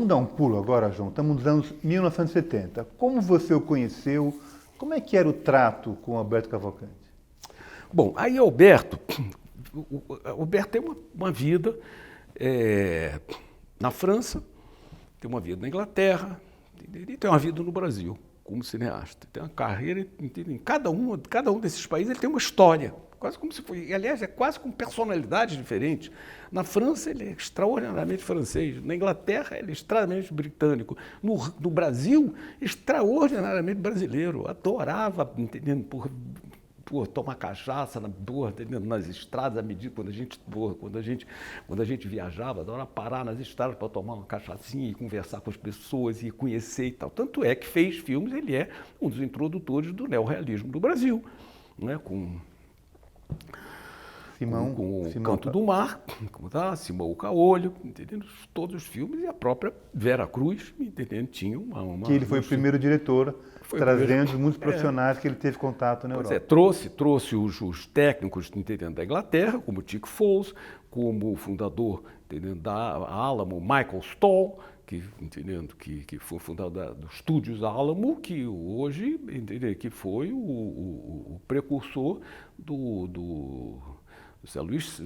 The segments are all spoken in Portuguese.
dar um pulo agora, João. Estamos nos anos 1970. Como você o conheceu? Como é que era o trato com Alberto Cavalcanti? Bom, aí Alberto tem uma vida na França, tem uma vida na Inglaterra e tem uma vida no Brasil como cineasta. Tem uma carreira em cada um desses países, ele tem uma história. Quase como se fosse, aliás, é quase com personalidades diferentes. Na França, ele é extraordinariamente francês. Na Inglaterra, ele é extremamente britânico. No Brasil, extraordinariamente brasileiro. Adorava, entendendo, por tomar cachaça nas estradas, à medida quando a gente viajava, adorava parar nas estradas para tomar uma cachaçinha e conversar com as pessoas e conhecer e tal. Tanto é que fez filmes, ele é um dos introdutores do neorrealismo do Brasil, né? Com o Canto do Mar, Simão o Caolho, entendendo? Todos os filmes, e a própria Vera Cruz, entendendo? Tinha uma que ele foi o primeiro diretor, trazendo muitos profissionais que ele teve contato na Europa. Trouxe os técnicos, entendendo, da Inglaterra, como Dick Foles, como o fundador, entendendo, da Alamo, Michael Stoll, que foi fundador dos estúdios Alamo, que hoje, entendeu, que foi o precursor do Zé Luiz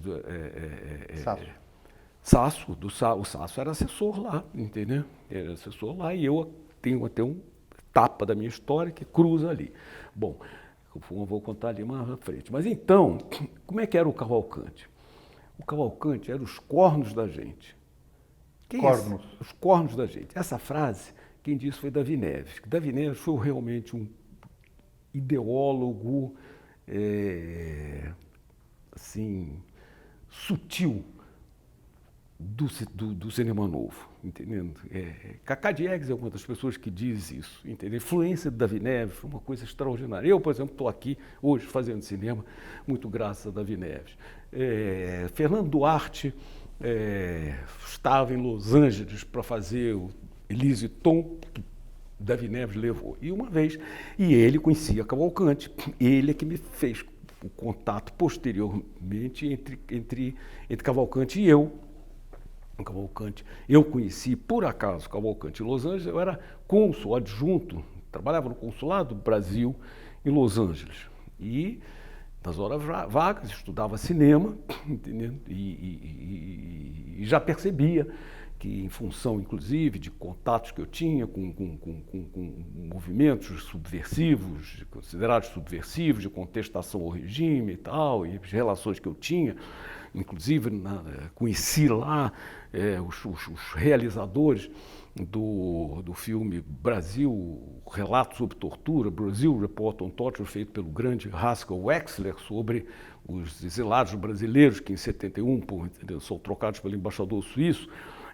Sasso. O Sasso era assessor lá, entendeu? Era assessor lá, e eu tenho até um etapa da minha história que cruza ali. Bom, eu vou contar ali mais à frente. Mas então, como é que era o Cavalcanti? O Cavalcanti era os cornos da gente. Cornos. Os cornos da gente. Essa frase, quem disse foi Davi Neves. Davi Neves foi realmente um ideólogo assim, sutil do cinema novo, entendendo? Cacá Diegues é uma das pessoas que diz isso, entendeu? A influência de Davi Neves foi uma coisa extraordinária. Eu, por exemplo, estou aqui hoje fazendo cinema, muito graças a Davi Neves. Fernando Duarte estava em Los Angeles para fazer o Elise Tom, que Davi Neves levou. E ele conhecia Cavalcanti, ele é que me fez o contato posteriormente entre Cavalcanti e eu. Cavalcanti, eu conheci, por acaso, Cavalcanti em Los Angeles. Eu era cônsul adjunto, trabalhava no consulado do Brasil em Los Angeles. E, nas horas vagas, estudava cinema, entendendo? E já percebia que, em função, inclusive, de contatos que eu tinha com movimentos subversivos, considerados subversivos, de contestação ao regime e tal, e as relações que eu tinha, inclusive conheci lá os realizadores do filme Brasil, Relato sobre Tortura, Brazil Report on Torture, feito pelo grande Haskell Wexler, sobre os exilados brasileiros que em 71 são trocados pelo embaixador suíço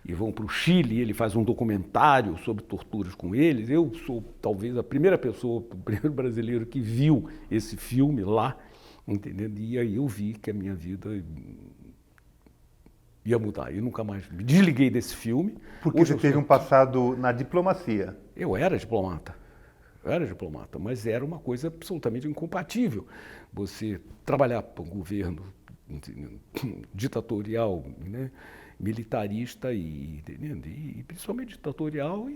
e vão para o Chile, e ele faz um documentário sobre torturas com eles. Eu sou talvez a primeira pessoa, o primeiro brasileiro que viu esse filme lá, entendendo? E aí eu vi que a minha vida ia mudar. Eu nunca mais me desliguei desse filme. Porque você teve um passado na diplomacia. Eu era diplomata, mas era uma coisa absolutamente incompatível. Você trabalhar para um governo ditatorial, né, militarista e principalmente ditatorial,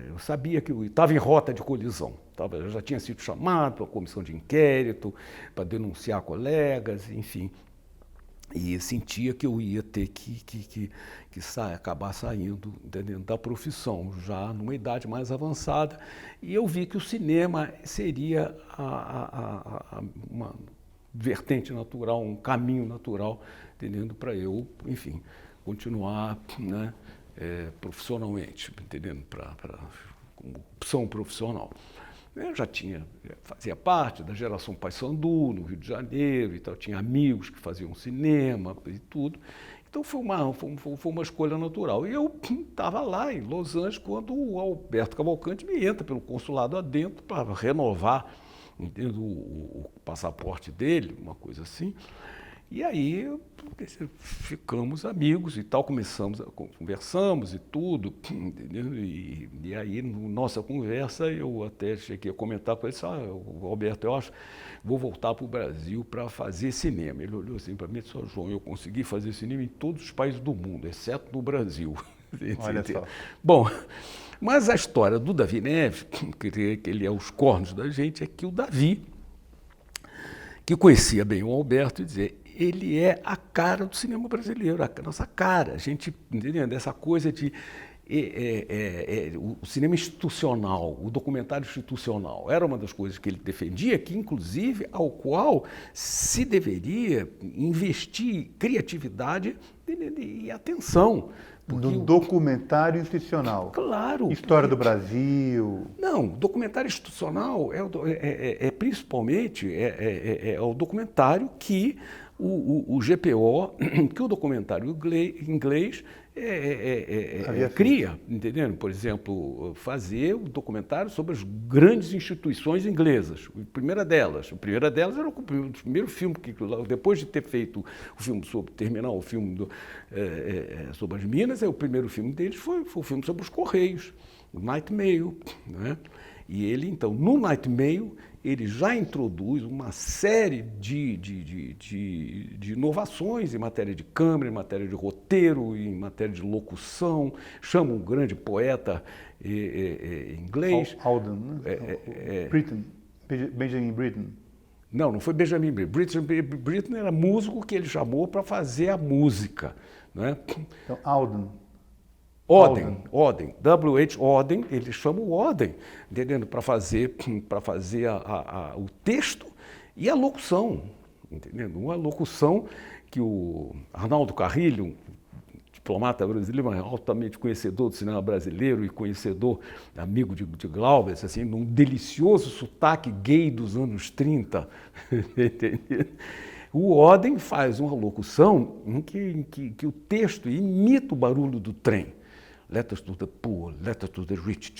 eu sabia que eu estava em rota de colisão. Eu já tinha sido chamado para a comissão de inquérito, para denunciar colegas, enfim. E sentia que eu ia ter que acabar saindo da profissão, já numa idade mais avançada. E eu vi que o cinema seria uma vertente natural, um caminho natural, entendendo, para eu, enfim, continuar, né, profissionalmente, entendendo, como opção profissional. Eu fazia parte da geração Paissandu, no Rio de Janeiro e tal, tinha amigos que faziam cinema e tudo. Então foi uma escolha natural. E eu estava lá em Los Angeles quando o Alberto Cavalcanti me entra pelo consulado adentro para renovar, entendo, o passaporte dele, uma coisa assim. E aí ficamos amigos e tal, conversamos e tudo, entendeu? E aí, na nossa conversa, eu até cheguei a comentar com ele, Alberto, eu acho, vou voltar para o Brasil para fazer cinema. Ele olhou assim para mim e disse, João, eu consegui fazer cinema em todos os países do mundo, exceto no Brasil. Olha só. Bom, mas a história do Davi Neves, que ele é os cornos da gente, é que o Davi, que conhecia bem o Alberto, dizia, ele é a cara do cinema brasileiro, a nossa cara. A gente, entendendo, essa coisa de o cinema institucional, o documentário institucional, era uma das coisas que ele defendia, que inclusive ao qual se deveria investir criatividade e atenção. No documentário institucional. Claro. História do Brasil. Não, documentário institucional principalmente o documentário que o GPO, que o documentário inglês cria, entendendo? Por exemplo, fazer um documentário sobre as grandes instituições inglesas. A primeira delas era o primeiro filme que, depois de ter feito o filme terminar o filme sobre as Minas, o primeiro filme deles foi o filme sobre os Correios, o Night Mail, né? E ele, então, no Night Mail, ele já introduz uma série de inovações em matéria de câmera, em matéria de roteiro, em matéria de locução, chama um grande poeta inglês. Auden, né? Benjamin Britten. Não foi Benjamin Britten. Britten era músico que ele chamou para fazer a música. Né? Então, Auden, W.H. Auden, ele chama o Auden, entendendo? Para fazer o texto e a locução, entendendo? Uma locução que o Arnaldo Carrilho, diplomata brasileiro, mas altamente conhecedor do cinema brasileiro e conhecedor, amigo de Glauber, assim, num delicioso sotaque gay dos anos 30, entendeu? O Auden faz uma locução em que o texto imita o barulho do trem. Letters to the poor, letters to the rich,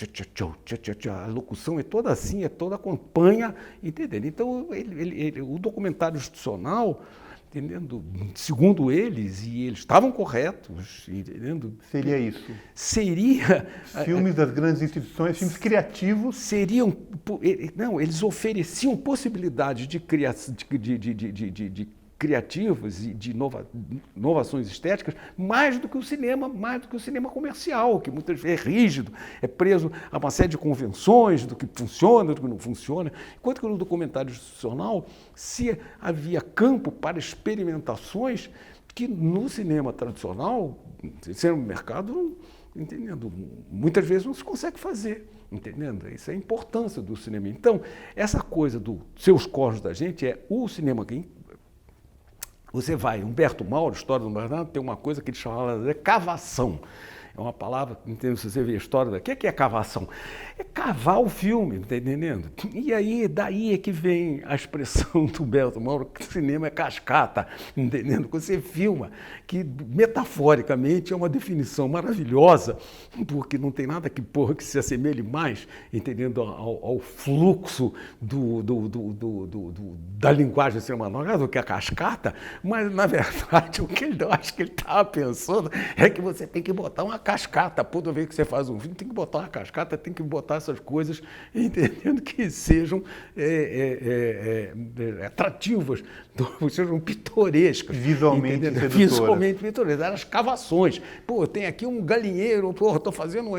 a locução é toda assim, é toda acompanha, entendendo? Então, o documentário institucional, entendendo? Segundo eles, e eles estavam corretos, entendendo? Seria isso? Seria... Filmes das grandes instituições, filmes criativos. Seriam... Não, eles ofereciam possibilidades de criativas e de inovações estéticas mais do que o cinema comercial, que muitas vezes é rígido, é preso a uma série de convenções do que funciona, do que não funciona, enquanto que no documentário institucional se havia campo para experimentações que no cinema tradicional, no mercado, entendendo, muitas vezes não se consegue fazer. Entendendo? Isso é a importância do cinema. Então, essa coisa dos seus cornos da gente é o cinema que você vai, Humberto Mauro, História do Brasil, tem uma coisa que ele chama de cavação. É uma palavra, entendeu? Se você vê a história daqui, o que é cavação? É cavar o filme, está entendendo? E aí, daí é que vem a expressão do Humberto Mauro, que o cinema é cascata, entendendo? Quando você filma, que metaforicamente é uma definição maravilhosa, porque não tem nada que se assemelhe mais, entendendo, ao fluxo da linguagem cinematográfica do que a cascata, mas, na verdade, o que eu acho que ele estava pensando é que você tem que botar uma cascata, toda vez que você faz um filme, tem que botar uma cascata, tem que botar essas coisas, entendendo, que sejam atrativas, sejam pitorescas. Visualmente pitorescas. As cavações. Pô, tem aqui um galinheiro, estou fazendo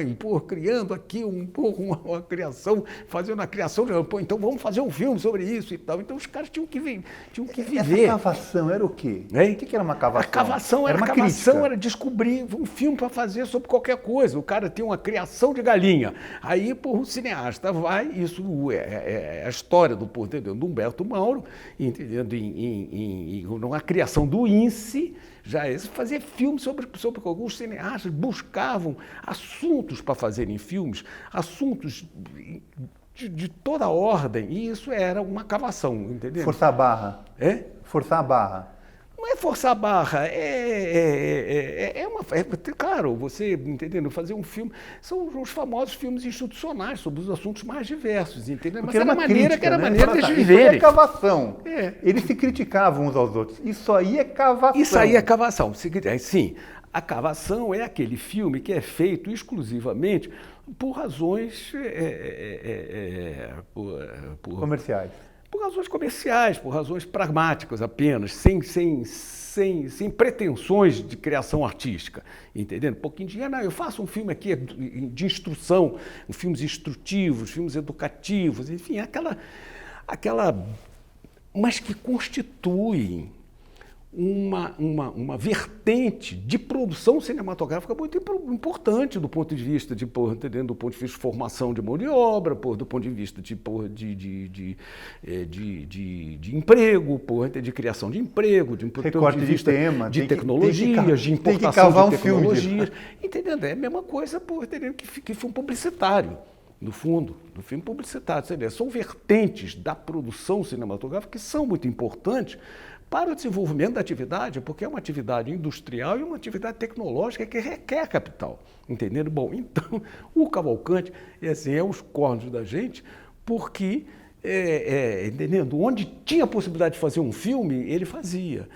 criando aqui uma criação, fazendo a criação, então vamos fazer um filme sobre isso e tal. Então os caras tinham que viver. Essa cavação era o quê? Hein? O que era uma cavação? A cavação era descobrir um filme para fazer sobre qualquer coisa. O cara tem uma criação de galinha. Aí, o cineasta vai, isso é a história do Humberto Mauro, entendendo? Uma criação do INSE, já fazer filmes sobre alguns cineastas buscavam assuntos para fazerem filmes, assuntos de toda ordem, e isso era uma cavação, entendeu? Forçar a barra. É? Forçar a barra. Não é forçar a barra, claro, você, entendendo, fazer um filme, são os famosos filmes institucionais sobre os assuntos mais diversos, entendeu? Mas era maneira de viverem. Isso aí é cavação. Eles se criticavam uns aos outros. Isso aí é cavação. Isso aí é cavação, sim. A cavação é aquele filme que é feito exclusivamente por razões comerciais. Por razões comerciais, por razões pragmáticas apenas, sem pretensões de criação artística, entendendo? Um pouquinho de dinheiro, não, eu faço um filme aqui de instrução, filmes instrutivos, filmes educativos, enfim, mas que constituem uma vertente de produção cinematográfica muito importante do ponto de vista de, entendendo, do ponto de vista de formação de mão de obra, do ponto de vista de emprego, de criação de emprego, de recorte de vista tema, de tecnologias, de importação de tecnologias, entendendo? É a mesma coisa, entendendo, que filme publicitário. No fundo, do filme publicitário. São vertentes da produção cinematográfica que são muito importantes para o desenvolvimento da atividade, porque é uma atividade industrial e uma atividade tecnológica que requer capital, entendendo? Bom, então, o Cavalcante é os cornos da gente, porque, entendendo? Onde tinha a possibilidade de fazer um filme, ele fazia.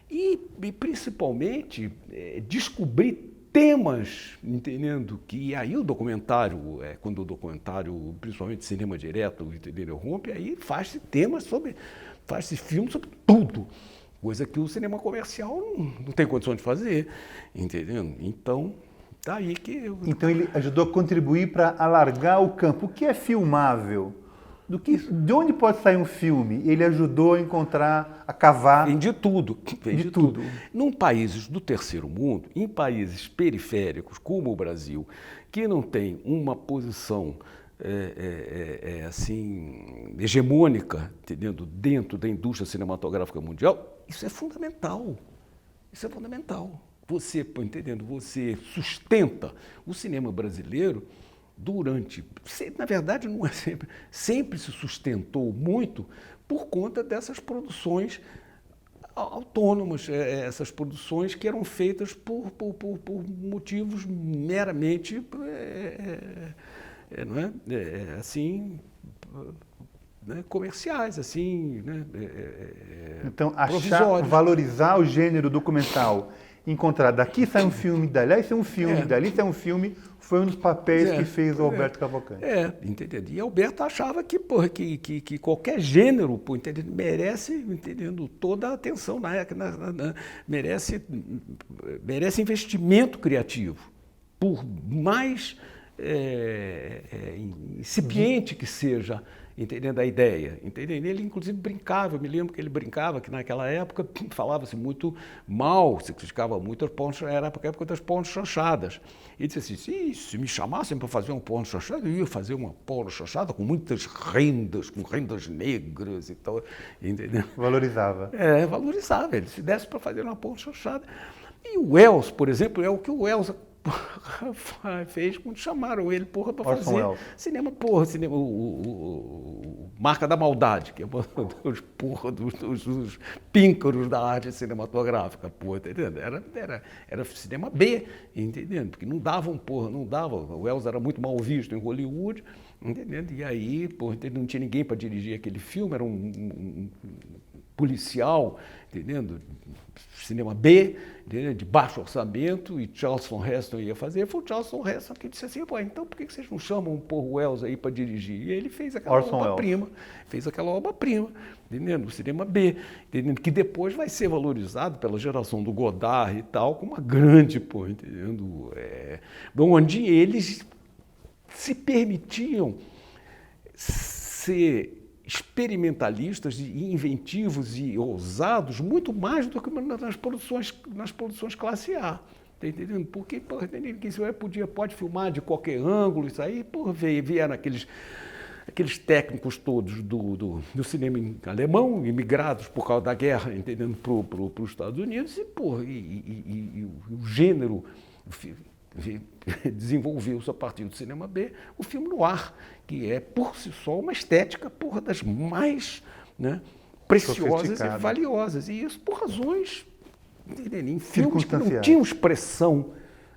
E principalmente, descobrir temas, entendendo? Que aí o documentário, quando o documentário, principalmente cinema direto, entendeu? Rompe, aí faz-se temas faz-se filme sobre tudo, coisa que o cinema comercial não tem condição de fazer, entendeu? Então, daí que Então ele ajudou a contribuir para alargar o campo. O que é filmável? De onde pode sair um filme? Ele ajudou a encontrar, a cavar... Vem de tudo. De tudo. Num países do terceiro mundo, em países periféricos como o Brasil, que não tem uma posição assim, hegemônica, entendendo? Dentro da indústria cinematográfica mundial, isso é fundamental. Isso é fundamental. Você sustenta o cinema brasileiro na verdade, não é sempre se sustentou muito por conta dessas produções autônomas, essas produções que eram feitas por motivos meramente assim, comerciais, assim, então, valorizar o gênero documental, encontrar daqui sai um filme, dali sai um filme, dali sai um filme, foi um dos papéis que fez o Alberto Cavalcante. Entendendo? E Alberto achava que qualquer gênero, merece, entendendo, toda a atenção, merece investimento criativo, por mais incipiente que seja, entendendo a ideia, entendendo? Ele inclusive brincava, eu me lembro que ele brincava que naquela época falava-se muito mal, se criticava muito era a época das porno chanchadas. E disse assim, se me chamassem para fazer um porno chanchada, eu ia fazer uma porno chanchada com muitas rendas, com rendas negras e tal, entendeu? Valorizava. Valorizava, ele se desse para fazer uma porno chanchada. E o Wells, por exemplo, é o que o Wells fez quando chamaram ele, para fazer cinema, o Marca da Maldade, que é dos píncaros da arte cinematográfica, entendendo? Era cinema B, entendendo? Porque não davam, o Wells era muito mal visto em Hollywood, entendendo? E aí, não tinha ninguém para dirigir aquele filme, era um policial, entendendo? Cinema B, entendeu? De baixo orçamento, e Charlton Heston ia fazer. Foi o Charlton Heston que disse assim, então por que vocês não chamam o Paul Wells aí para dirigir? E ele fez aquela obra-prima, entendendo? O cinema B, entendendo? Que depois vai ser valorizado pela geração do Godard e tal, como uma grande, entendendo? Onde eles se permitiam ser experimentalistas e inventivos e ousados muito mais do que nas produções classe A, tá entendendo? Porque pode filmar de qualquer ângulo, isso aí, vieram aqueles técnicos todos do cinema alemão, imigrados por causa da guerra, entendendo, para os Estados Unidos, e o gênero desenvolveu-se a partir do cinema B, o filme noir, que é, por si só, uma estética das mais preciosas e valiosas. E isso por razões, em filmes que não tinham expressão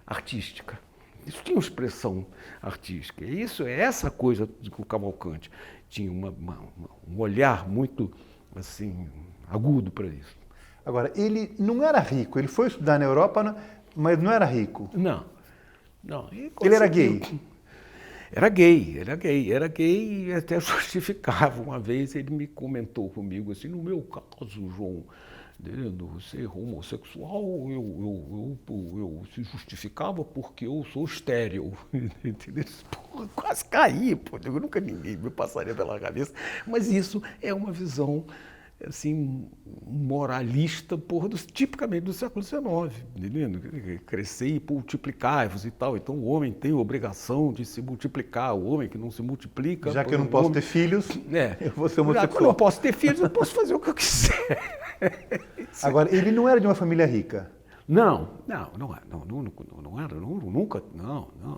artística. Isso tinha expressão artística. E essa coisa que o Cavalcante tinha um olhar muito assim, agudo para isso. Agora, ele não era rico, ele foi estudar na Europa, mas não era rico. Não. Ele era gay? Era gay e até justificava. Uma vez ele me comentou comigo assim, no meu caso, João, ser homossexual, eu se justificava porque eu sou estéril. Porra, quase caí, pô. Nunca ninguém me passaria pela cabeça. Mas isso é uma visão assim, moralista, porra, tipicamente do século XIX, entendendo? Crescer e multiplicar-vos e tal. Então o homem tem a obrigação de se multiplicar. O homem que não se multiplica... Já que eu não posso ter filhos, eu vou ser homossexual. Já que eu não posso ter filhos, eu posso fazer o que eu quiser. Agora, ele não era de uma família rica? Não era, nunca,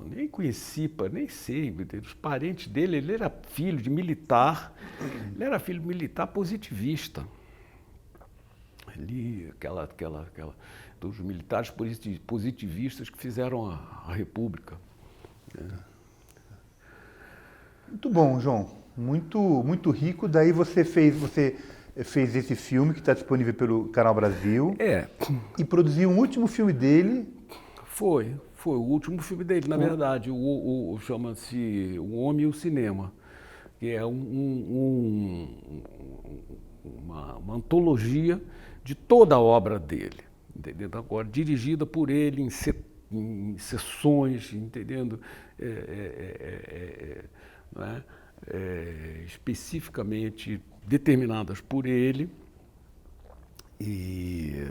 nem conheci, nem sei, os parentes dele, ele era filho de militar, positivista. Ali, dos militares positivistas que fizeram a República. Muito bom, João, muito rico, daí você fez esse filme que está disponível pelo Canal Brasil. E produziu um último filme dele. Foi o último filme dele, na verdade. Chama-se O Homem e o Cinema, que é uma antologia de toda a obra dele, entendendo? Agora, dirigida por ele em sessões, entendendo? Né? Especificamente determinadas por ele e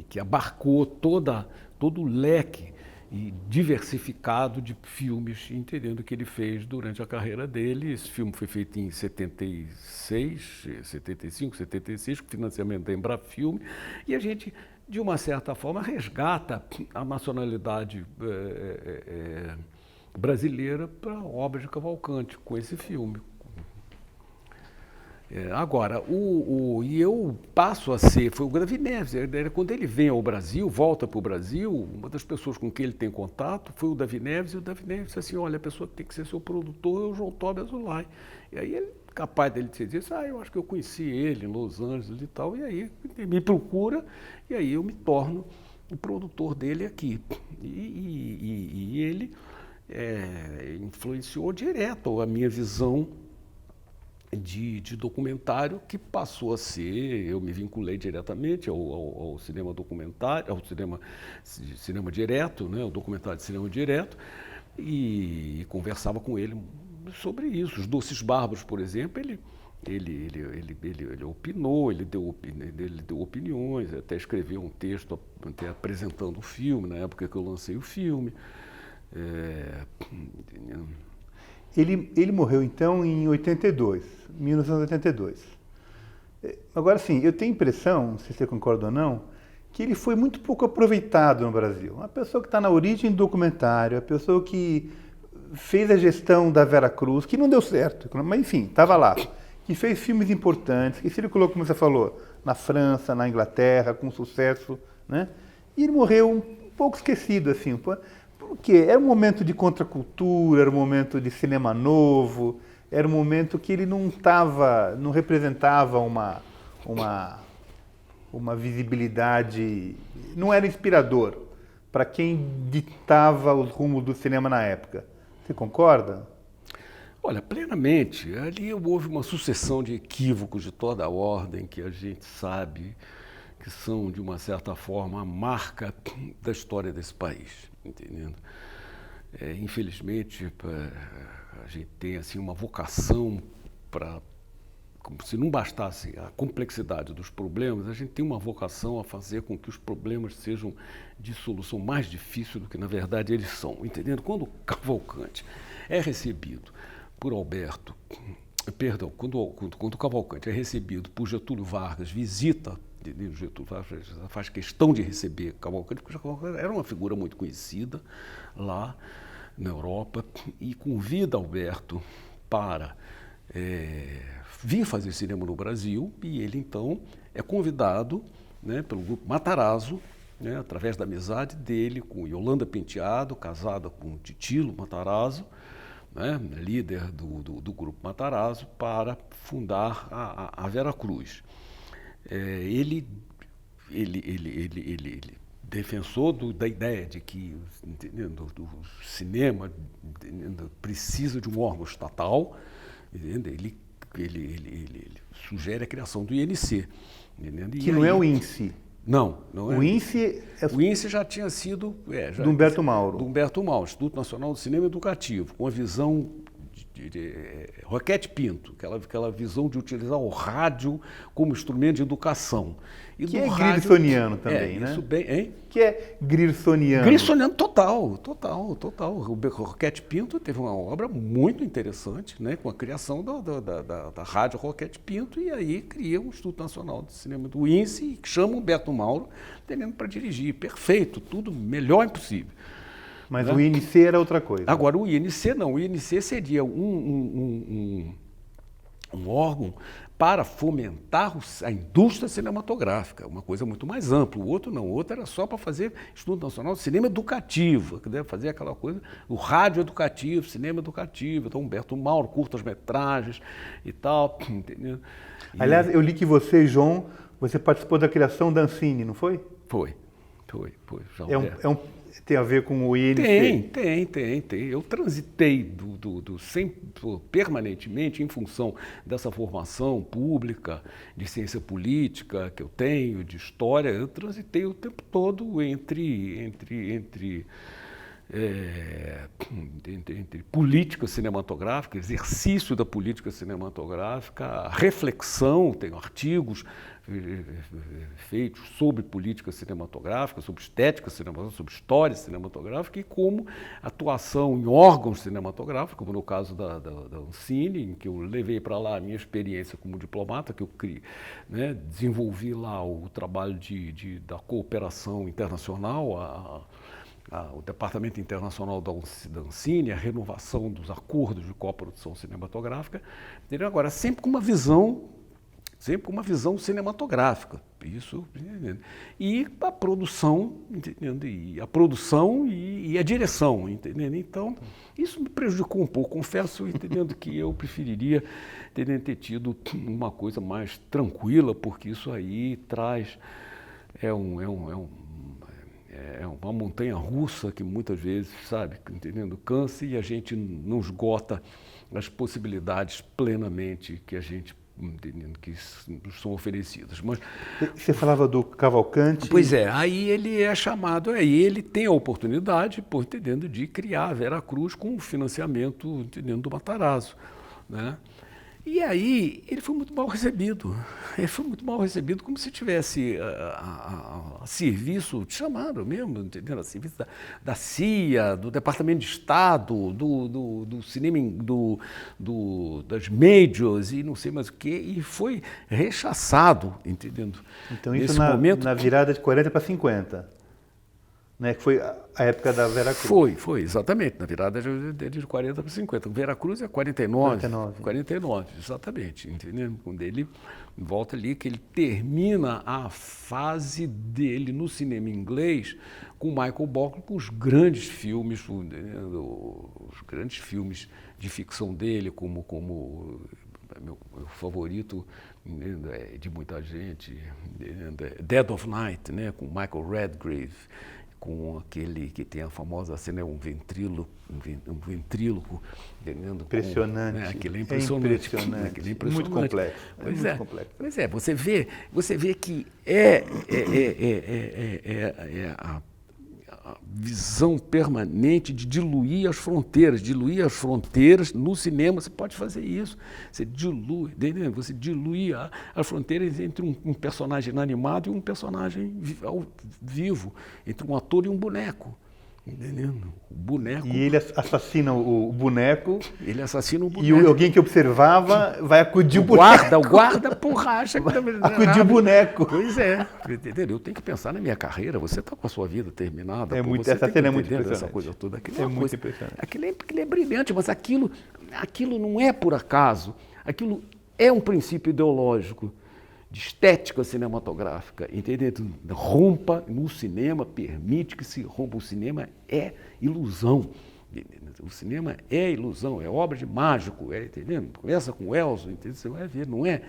que abarcou todo o leque e diversificado de filmes, entendendo que ele fez durante a carreira dele. Esse filme foi feito em 76, 75, 76, com financiamento da Embrafilme, e a gente, de uma certa forma, resgata a nacionalidade brasileira para a obra de Cavalcante, com esse filme. Agora, e eu passo a ser, foi o Davi-Neves, quando ele vem ao Brasil, volta para o Brasil, uma das pessoas com quem ele tem contato foi o Davi-Neves, e o Davi-Neves disse assim, olha, a pessoa que tem que ser seu produtor é o João Tobi Azulay. E aí ele, capaz dele dizer, eu acho que eu conheci ele em Los Angeles e tal, e aí ele me procura, e aí eu me torno o produtor dele aqui. E ele influenciou direto a minha visão de documentário, que passou a ser, eu me vinculei diretamente ao cinema documentário, ao cinema direto, né, o documentário de cinema direto, e conversava com ele sobre isso. Os Doces Bárbaros, por exemplo, ele opinou, ele deu opiniões, até escreveu um texto até apresentando o filme, na época que eu lancei o filme. Ele morreu, então, em 1982. Agora, sim, eu tenho a impressão, não sei se você concorda ou não, que ele foi muito pouco aproveitado no Brasil. A pessoa que está na origem do documentário, a pessoa que fez a gestão da Vera Cruz, que não deu certo, mas enfim, estava lá, que fez filmes importantes, que circulou, como você falou, na França, na Inglaterra, com sucesso, né? E ele morreu um pouco esquecido, assim, porque era um momento de contracultura, era um momento de cinema novo, era um momento que ele não representava uma visibilidade, não era inspirador para quem ditava os rumos do cinema na época. Você concorda? Olha, plenamente. Ali houve uma sucessão de equívocos de toda a ordem que a gente sabe que são, de uma certa forma, a marca da história desse país, entendendo? Infelizmente, a gente tem assim, uma vocação para, como se não bastasse a complexidade dos problemas, a gente tem uma vocação a fazer com que os problemas sejam de solução mais difícil do que, na verdade, eles são, entendendo? Quando o Cavalcante é recebido por quando o Cavalcante é recebido por Getúlio Vargas, visita, Getúlio Vargas faz questão de receber Cavalcante, porque Cavalcante era uma figura muito conhecida lá na Europa, e convida Alberto para vir fazer cinema no Brasil, e ele então é convidado, né, pelo grupo Matarazzo, né, através da amizade dele com Yolanda Penteado, casada com Titilo Matarazzo, né, líder do grupo Matarazzo, para fundar a Vera Cruz. Ele defensor da ideia de que, entendendo, do cinema, entendendo, precisa de um órgão estatal, entendendo? Ele sugere a criação do INC. Entendendo? Que não é o INSE. Não é. O INSE é o INSE já tinha sido... do Humberto Mauro. Do Humberto Mauro, Instituto Nacional do Cinema Educativo, com a visão Roquete Pinto, aquela visão de utilizar o rádio como instrumento de educação. E que é griersoniano também, né? Isso bem, hein? Que é griersoniano. Griersoniano total. O Roquete Pinto teve uma obra muito interessante, né, com a criação da Rádio Roquete Pinto, e aí cria o Instituto Nacional de Cinema do INSE, e chama o Humberto Mauro para dirigir. Perfeito, tudo melhor impossível. Mas né? O INC era outra coisa. Agora, o INC não. O INC seria um órgão para fomentar a indústria cinematográfica, uma coisa muito mais ampla. O outro não, o outro era só para fazer Instituto Nacional de Cinema Educativo, que deve fazer aquela coisa, o rádio educativo, cinema educativo, então Humberto Mauro, curtas-metragens e tal, entendeu? Aliás, eu li que você, João, você participou da criação da Ancine, não foi? Foi. João, tem a ver com o INC? Tem. Eu transitei sempre, permanentemente em função dessa formação pública, de ciência política que eu tenho, de história, eu transitei o tempo todo entre política cinematográfica, exercício da política cinematográfica, reflexão, tenho artigos feitos sobre política cinematográfica, sobre estética cinematográfica, sobre história cinematográfica e como atuação em órgãos cinematográficos, como no caso da Ancine, em que eu levei para lá a minha experiência como diplomata, que eu desenvolvi lá o trabalho da cooperação internacional, o Departamento Internacional da Ancine, a renovação dos acordos de coprodução cinematográfica, entendeu? Agora, sempre com uma visão cinematográfica, isso, e a produção, entendendo? E a direção, entendendo? Então, isso me prejudicou um pouco, confesso, entendendo, que eu preferiria ter tido uma coisa mais tranquila, porque isso aí traz, uma montanha russa que muitas vezes, entendendo, cansa e a gente não esgota as possibilidades plenamente que a gente, entendendo, que nos são oferecidas. Mas, você falava do Cavalcante. Pois é, aí ele é chamado, aí ele tem a oportunidade, entendendo, de criar a Veracruz com o financiamento, entendendo, do Matarazzo, né? E aí ele foi muito mal recebido. Ele foi muito mal recebido, como se tivesse a serviço, chamaram mesmo, entendeu? A serviço da CIA, do Departamento de Estado, do cinema, das majors e não sei mais o quê, e foi rechaçado, entendendo? Então isso na virada de 40 para 50. Né, que foi a época da Veracruz. Foi, exatamente, na virada de 40 para 50. Veracruz é 49, exatamente, entendeu? Quando ele volta ali, que ele termina a fase dele no cinema inglês com Michael Bauckham, com os grandes filmes de ficção dele, como meu favorito de muita gente, Dead of Night, né, com Michael Redgrave, com aquele que tem a famosa cena, um ventríloco, impressionante. Aquele é impressionante. Aquele é impressionante. Muito complexo. Pois é, você vê que a visão permanente de diluir as fronteiras. No cinema você pode fazer isso. Você dilui as fronteiras entre um personagem inanimado e um personagem vivo, entre um ator e um boneco. Entendendo? O boneco. E ele assassina o boneco. Ele assassina o boneco. E alguém que observava vai acudir o boneco. O guarda porracha. Acudir o boneco. Pois é. Entendeu? Eu tenho que pensar na minha carreira. Você está com a sua vida terminada. Essa cena é muito impressionante. Essa coisa toda. Muito impressionante. Aquilo é brilhante, mas aquilo não é por acaso. Aquilo é um princípio ideológico de estética cinematográfica, entendeu? Rompa no cinema, permite que se rompa o cinema, é ilusão. O cinema é ilusão, é obra de mágico, entendendo? Começa com Wells, entendeu? Você vai ver, não é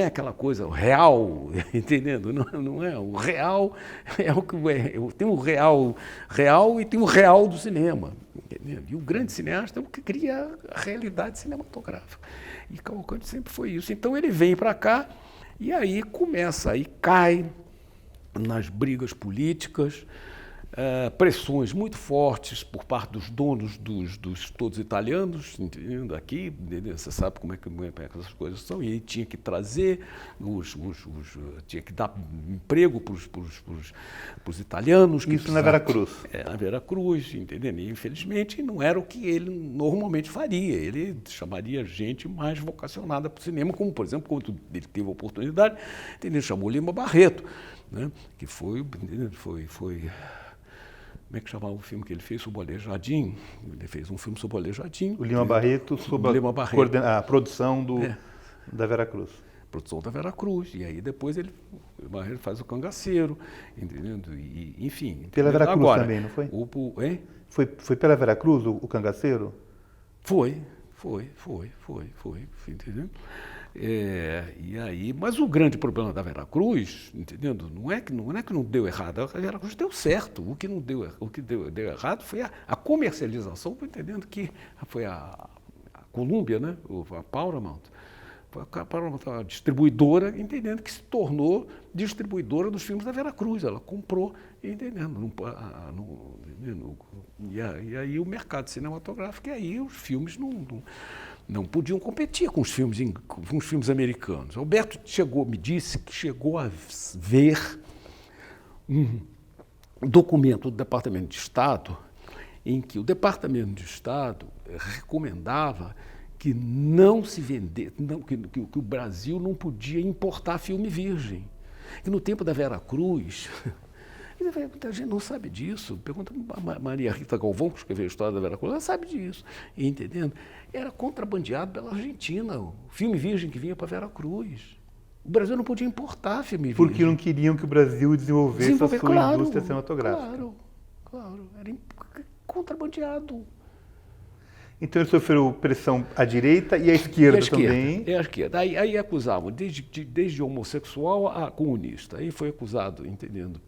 aquela coisa real, entendendo? Não é. O real é o que é. Tem o real e tem o real do cinema, entendeu? E o grande cineasta é o que cria a realidade cinematográfica. E Cavalcanti sempre foi isso. Então ele vem para cá e aí cai nas brigas políticas, pressões muito fortes por parte dos donos dos todos italianos, entendendo? Aqui, entendeu? Você sabe como é que essas coisas são, e aí tinha que trazer, tinha que dar emprego para os italianos. Isso na Veracruz. Na Veracruz, entendendo? E, infelizmente, não era o que ele normalmente faria. Ele chamaria gente mais vocacionada para o cinema, como, por exemplo, quando ele teve a oportunidade, entendeu? Chamou Lima Barreto, né? Que foi como é que chamava o filme que ele fez sobre o Aleijadinho? Ele fez um filme sobre o Aleijadinho. O Lima Barreto, sobre a produção da Veracruz. Produção da Veracruz. E aí depois o Barreto faz o Cangaceiro, entendeu? E, enfim. Pela Veracruz agora, também, não foi? Hein? Foi pela Veracruz o Cangaceiro? Foi, entendeu? E aí, mas o grande problema da Veracruz, entendendo? Não é que não deu errado, a Veracruz deu certo. O que deu errado foi a comercialização, entendendo que foi a Columbia, né? A Paramount. A Paramount, a distribuidora, entendendo que se tornou distribuidora dos filmes da Veracruz. Ela comprou, entendendo? E aí o mercado cinematográfico, e aí os filmes não podiam competir com os filmes americanos. Alberto me disse que chegou a ver um documento do Departamento de Estado em que o Departamento de Estado recomendava que não se vender, que o Brasil não podia importar filme virgem. Que no tempo da Veracruz, muita gente não sabe disso. Pergunta a Maria Rita Galvão, que escreveu a história da Veracruz, ela sabe disso, entendendo? Era contrabandeado pela Argentina, o filme virgem que vinha para Veracruz. O Brasil não podia importar filme virgem. Porque não queriam que o Brasil desenvolvesse a sua indústria cinematográfica. Claro, era contrabandeado. Então ele sofreu pressão à direita e à esquerda também. À esquerda. Aí acusavam, desde homossexual a comunista. Aí foi acusado, entendendo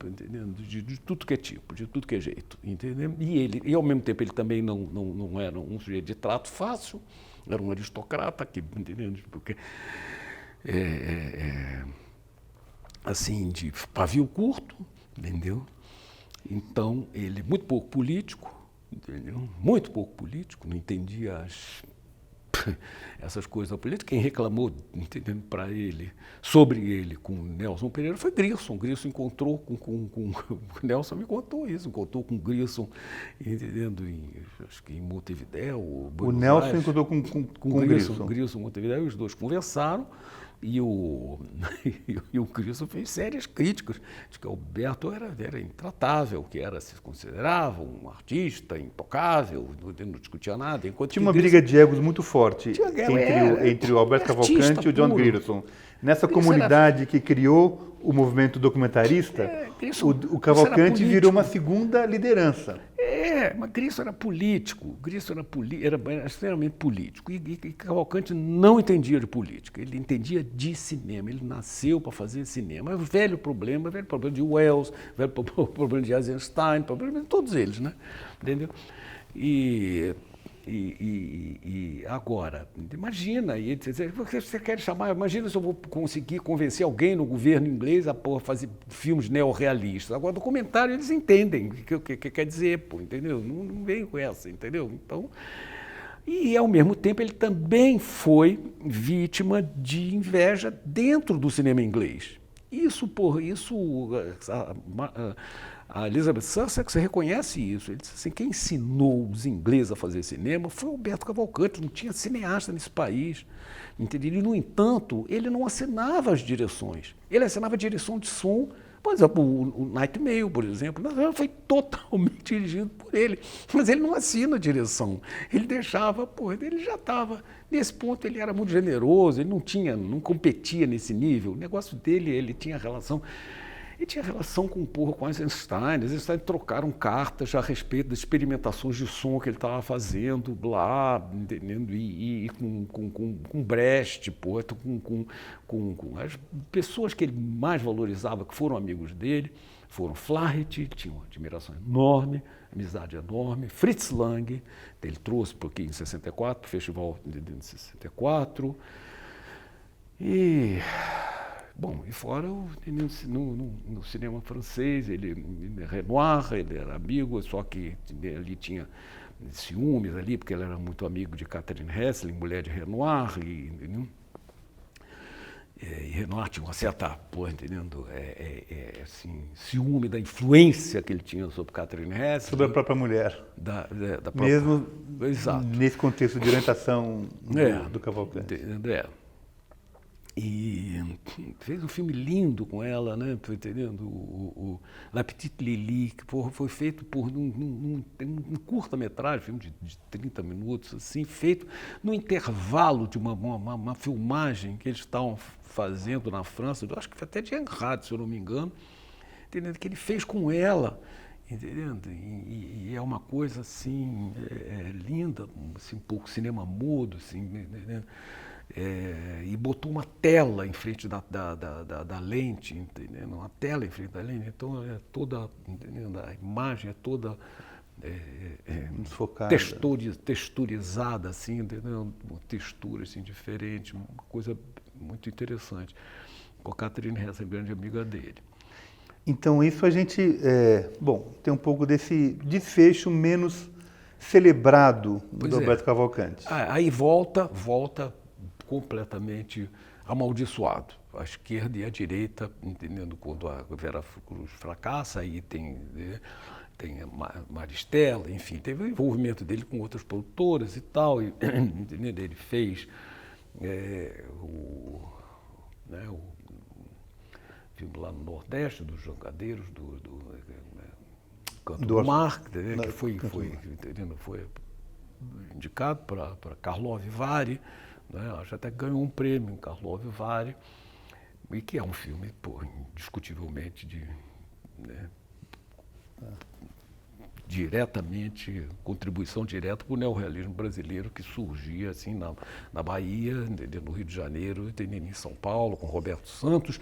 de tudo que é tipo, de tudo que é jeito. Entendeu? E ao mesmo tempo ele também não era um sujeito de trato fácil, era um aristocrata, entendendo? Porque assim, de pavio curto, entendeu? Então, ele muito pouco político, entendeu? Muito pouco político, não entendia essas coisas da política. Quem reclamou, entendendo, sobre ele com Nelson Pereira foi Grissom. Grissom encontrou com Nelson me contou isso, encontrou com Grissom, entendendo, acho que em Montevidéu. O Nelson encontrou com Grissom. Grissom, Montevidéu, os dois conversaram. E o Grissom fez sérias críticas de que Alberto era intratável, que se considerava um artista intocável, não discutia nada. Tinha uma briga de egos muito forte entre o Alberto Cavalcanti e o John Grierson. Nessa comunidade que criou o movimento documentarista, o Cavalcanti virou uma segunda liderança. Mas Grissom era político, era extremamente político, e Cavalcanti não entendia de política, ele entendia de cinema, ele nasceu para fazer cinema. É o velho problema de Wells, velho problema de Eisenstein, problema de todos eles, né? Entendeu? E agora, imagina, você quer chamar, imagina se eu vou conseguir convencer alguém no governo inglês a fazer filmes neorrealistas. Agora, documentário, eles entendem o que quer dizer, entendeu? Não vem com essa, entendeu? Então, e, ao mesmo tempo, ele também foi vítima de inveja dentro do cinema inglês. A Elizabeth Sussex reconhece isso. Ele disse assim, quem ensinou os ingleses a fazer cinema foi o Alberto Cavalcanti, não tinha cineasta nesse país. Entendeu? E, no entanto, ele não assinava as direções. Ele assinava a direção de som. Por exemplo, o Night Mail, por exemplo, foi totalmente dirigido por ele. Mas ele não assina a direção. Ele deixava, ele já estava. Nesse ponto, ele era muito generoso, ele não competia nesse nível. O negócio dele, ele tinha relação. E tinha relação com Eisenstein. Eisenstein trocaram cartas a respeito das experimentações de som que ele estava fazendo, lá, entendendo? E com Brecht, poeta, com as pessoas que ele mais valorizava, que foram amigos dele, foram Flaherty, tinha uma admiração enorme, amizade enorme, Fritz Lang, ele trouxe porque em 64, para o festival de 64, e... Bom, e fora no cinema francês, Renoir, ele era amigo, só que ali tinha ciúmes ali, porque ele era muito amigo de Catherine Hesselink, mulher de Renoir, e Renoir tinha uma certa, entendendo, assim, ciúme da influência que ele tinha sobre Catherine Hesselink. Sobre a própria mulher. Da própria... Mesmo Exato. Nesse contexto de orientação do Cavalcante. E fez um filme lindo com ela, né? Entendendo? O La Petite Lily, que foi feito por um curta-metragem, filme de 30 minutos, assim, feito no intervalo de uma filmagem que eles estavam fazendo na França, eu acho que foi até de Enrad, se eu não me engano, entendendo? Que ele fez com ela. Entendendo? E é uma coisa assim, linda, assim, um pouco cinema mudo, assim, entendendo? E botou uma tela em frente da lente, entendendo? Uma tela em frente da lente, então é toda, entendendo? A imagem é toda texturizada, assim, entendeu? Uma textura assim, diferente, uma coisa muito interessante. Com a Catherine Hesselink, grande amiga dele. Então isso a gente, tem um pouco desse desfecho menos celebrado do Roberto Cavalcante. Aí volta completamente amaldiçoado. A esquerda e a direita, entendendo, quando a Vera Cruz fracassa, aí tem a Maristela, enfim, teve o envolvimento dele com outras produtoras e tal, e, entendendo, ele fez o filme lá no Nordeste, dos Jangadeiros, do Canto do Mar, que foi indicado para Karlov Vary, né? Acho até que ganhou um prêmio em Karlov Vary, e que é um filme, indiscutivelmente, diretamente, contribuição direta para o neorrealismo brasileiro que surgia assim na Bahia, no Rio de Janeiro, em São Paulo, com Roberto Santos,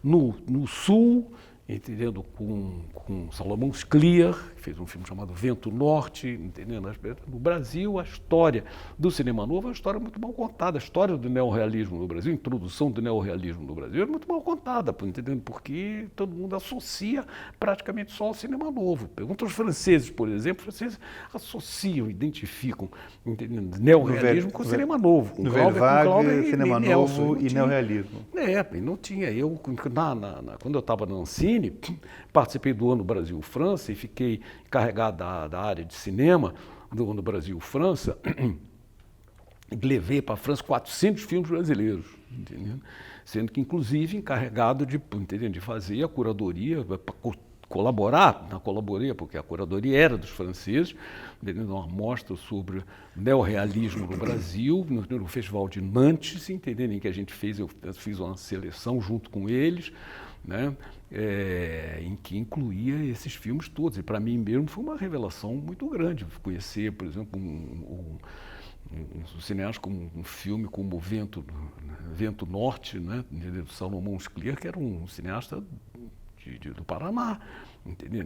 no Sul, entendendo, com Salomão Scliar, que fez um filme chamado Vento Norte, entendendo? No Brasil, a história do cinema novo é uma história muito mal contada. A história do neorrealismo no Brasil, a introdução do neorrealismo no Brasil é muito mal contada, entendendo? Porque todo mundo associa praticamente só ao cinema novo. Pergunta aos franceses, por exemplo, os franceses associam, identificam, entendendo? Neorrealismo com cinema novo. Com Wagner, cinema novo e neorrealismo. E não tinha. Eu, quando eu estava na Ancine, participei do Ano Brasil-França e fiquei encarregado da área de cinema do Ano Brasil-França e levei para a França 400 filmes brasileiros, entendeu? Sendo que, inclusive, encarregado de fazer a curadoria, colaborei, porque a curadoria era dos franceses, uma mostra sobre neorrealismo no Brasil, no Festival de Nantes, entendendo? Em que eu fiz uma seleção junto com eles, né? Em que incluía esses filmes todos. E para mim mesmo foi uma revelação muito grande conhecer, por exemplo, um cineasta como um filme como Vento Norte, né? Do Salomão Scliar, que era um cineasta do Paraná, entendeu?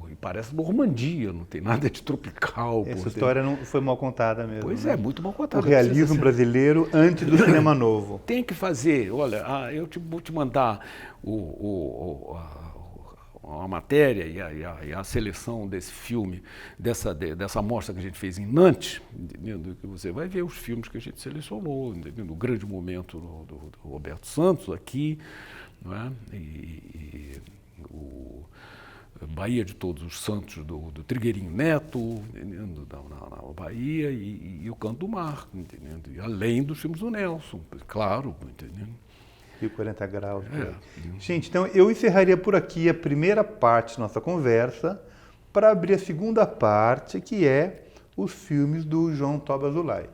E parece Normandia, não tem nada de tropical. Essa história não foi mal contada mesmo. Pois né? Muito mal contada. O realismo brasileiro antes do cinema novo. Tem que fazer, olha, eu vou te mandar a matéria e a seleção desse filme, dessa mostra que a gente fez em Nantes, entendeu? Que você vai ver os filmes que a gente selecionou, entendeu? No grande momento do Roberto Santos aqui, não é? O Bahia de Todos os Santos do Trigueirinho Neto, entendendo? Na Bahia, e o Canto do Mar, entendendo? E além dos filmes do Nelson, claro, entendendo? E 40 graus. Gente, então eu encerraria por aqui a primeira parte da nossa conversa para abrir a segunda parte, que é os filmes do João Toba Azulay.